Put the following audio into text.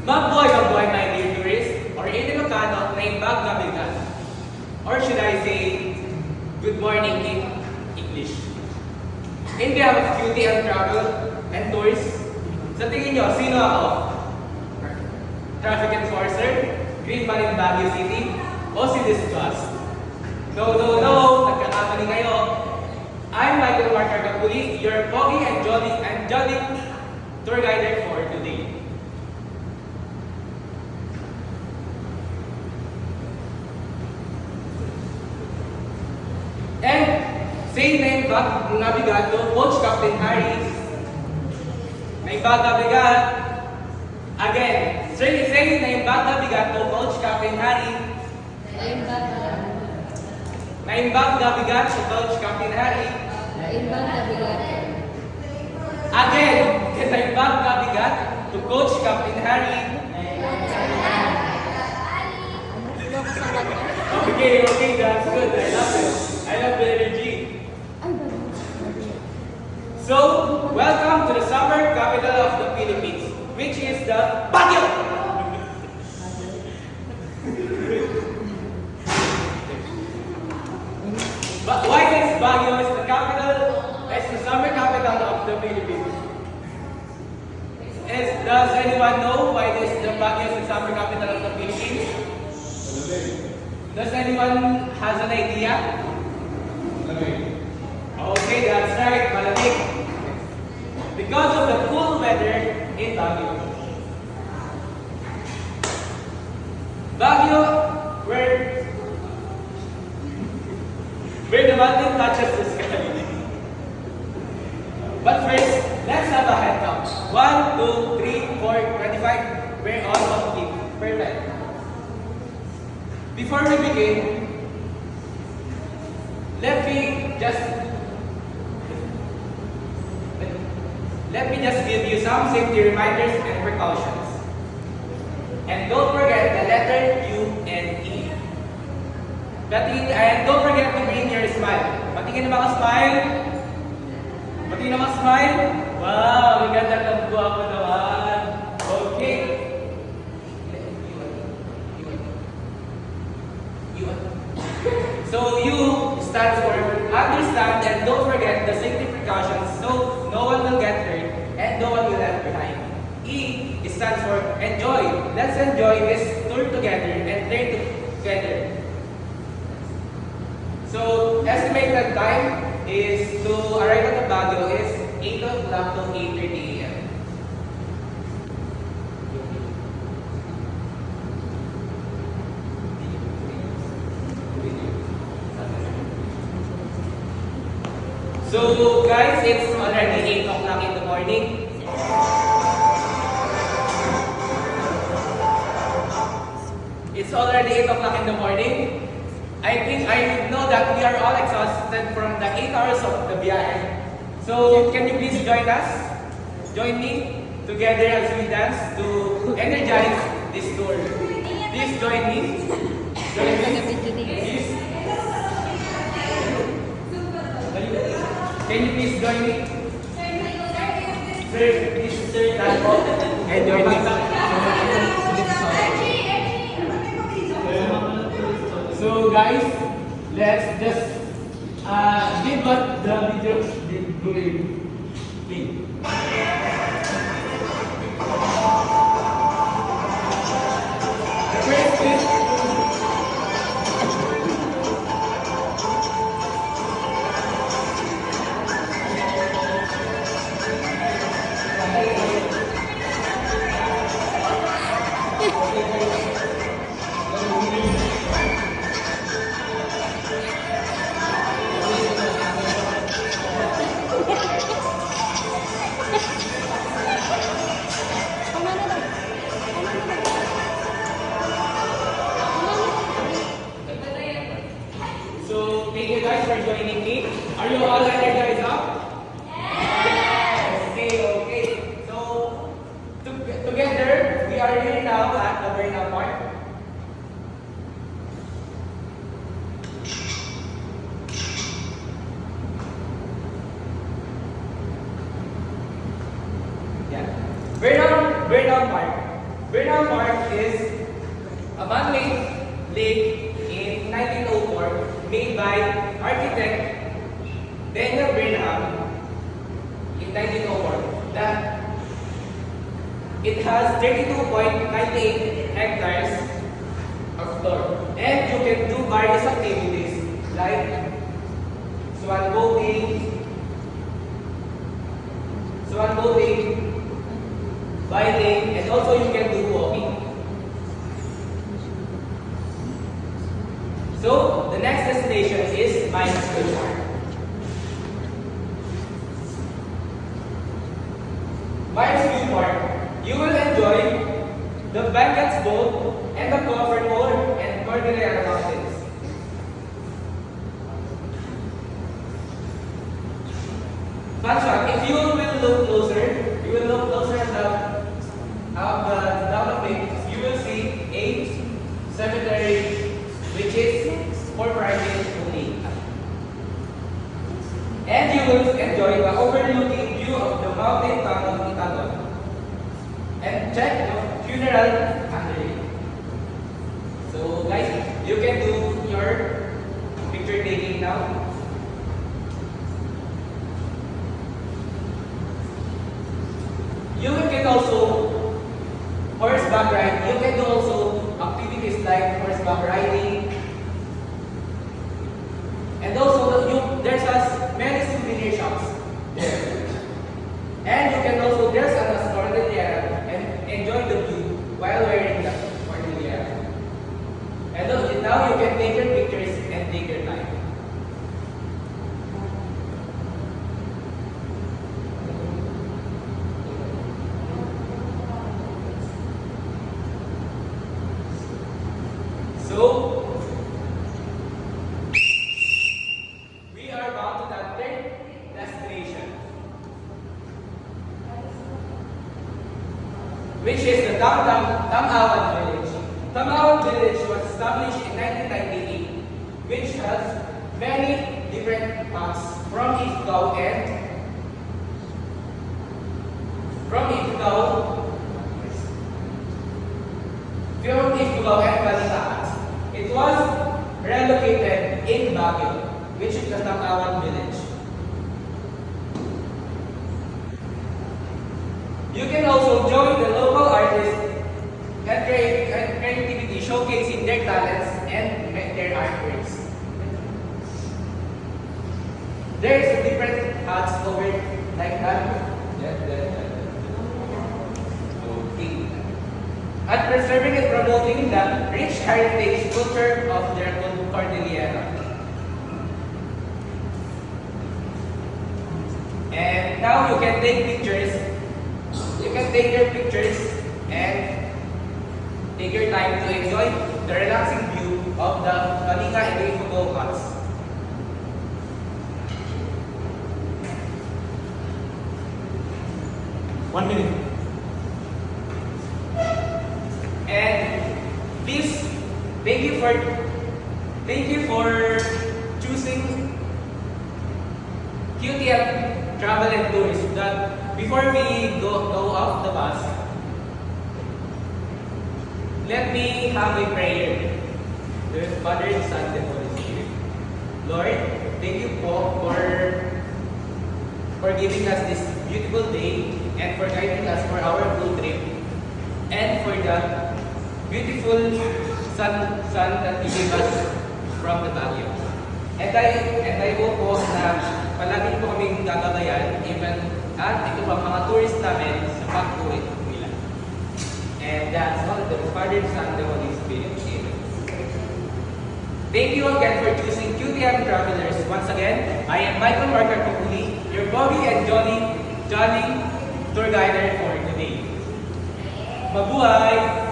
Mabuhay, my dear tourists, or in Ilocano, naimbag na bigas. Or should I say, good morning in English. In behalf of beauty and travel and tourists, sa tingin nyo, sino ako? Traffic enforcer, Green Man in Baguio City, o si Disgust? No, nagkakamali kayo. I'm Michael Mark Arcapuli, your pogi and jolly tour guide for today. And say name back nabigato, Coach Captain Harry. Naimbag nabigat. Again, say name back nabigato, Coach Captain Harry. Naimbag nabigat si Coach Captain Harry. Again, naimbag nabigat to Coach Captain Harry. Okay, that's good. I love the energy. So, welcome to the summer capital of the Philippines, which is the Baguio. But why is Baguio is the capital? It's the summer capital of the Philippines. Does anyone know why the Baguio is the summer capital of the Philippines? Does anyone has an idea? Okay, that's right, malamig. Because of the cool weather in Baguio. Baguio, where the mountain touches the sky. But first, let's have a head count. 1, 2, 3, 4, 25. We're all on beat. Perfect. Before we begin, let me just give you some safety reminders and precautions. And don't forget the letter U and E. And don't forget to bring your smile. Patingin na mga smile. Patingin na mga smile. Wow, may ganda ng guwapo naman. Okay. So U stands for understand and don't forget the safety precautions so no one will get hurt and no one will left behind. E stands for enjoy. Let's enjoy this tour together and learn together. So estimated time is to arrive at the Baguio is 8 o'clock to 8:30 a.m. So guys, it's already 8 o'clock in the morning. It's already 8 o'clock in the morning. I know that we are all exhausted from the 8 hours of the biyahe. So can you please join us? Join me together as we dance to energize this tour. Please join me. Please. Can you please join me? Sir, please sir, and join me. So guys, let's just give what the video did play. The first is thank you guys for joining me. Are you all energized up? Yes! Okay. So, together, we are here now at the Burnout Park. Yeah. Burnout Park. Burnham Park is a man-made lake in 1904 made by architect Daniel Burnham in 1904. That it has 32.98 hectares of floor, and you can do various activities like swan boating, biking, and also you can do walking. So the next destination is Mines View Park. Mines View Park, you will enjoy the Bandits boat and the covered moor and Cordillera Mountains. Fun fact, if you will look closer, you will look closer at the down of it, you will see a cemetery which is for private only. And you will enjoy the overlooking view of the mountain town of Itagon. And check the funeral under it. So guys, you can do your picture taking now. You can also horseback ride. You can do also activities like horseback riding. And also there's many souvenir shops there. And you can also dress as a Cordillera and enjoy the view while wearing the Cordillera. And now you can take your pictures and take your time. So, we are bound to the third destination, which is the Tamawan Village. Tamawan Village was established in 1998, which has many different paths from Ifugao and Balitaan. It was relocated in Baguio, which is the Tamawan Village. You can also join the local artists and creativity, showcasing their talents and their artworks. There is a different huts over like that. Okay. At preserving and promoting the rich heritage culture of their Cordillera. And now you can take pictures. You can take your pictures and take your time to enjoy the relaxing view of the Kalinga and Ifugao huts. One minute. And please, thank you for choosing QTM Travel and Tourism. That before we go off the bus, let me have a prayer with Father, Son, and Holy Spirit. Lord, thank you for giving us this beautiful day and for guiding us for our road trip and for the beautiful sun that you gave us from the Baguio. And I hope po na palagi po kaming gagabayan even at ito pa mga tourist namin sa pag-uwi nila. And that's all, the Father, Son, and the Holy Spirit. Amen. Thank you again for choosing QTM Travelers. Once again, I am Michael Marker Populi, your Bobby and Jolly tour guider for today. Mabuhay!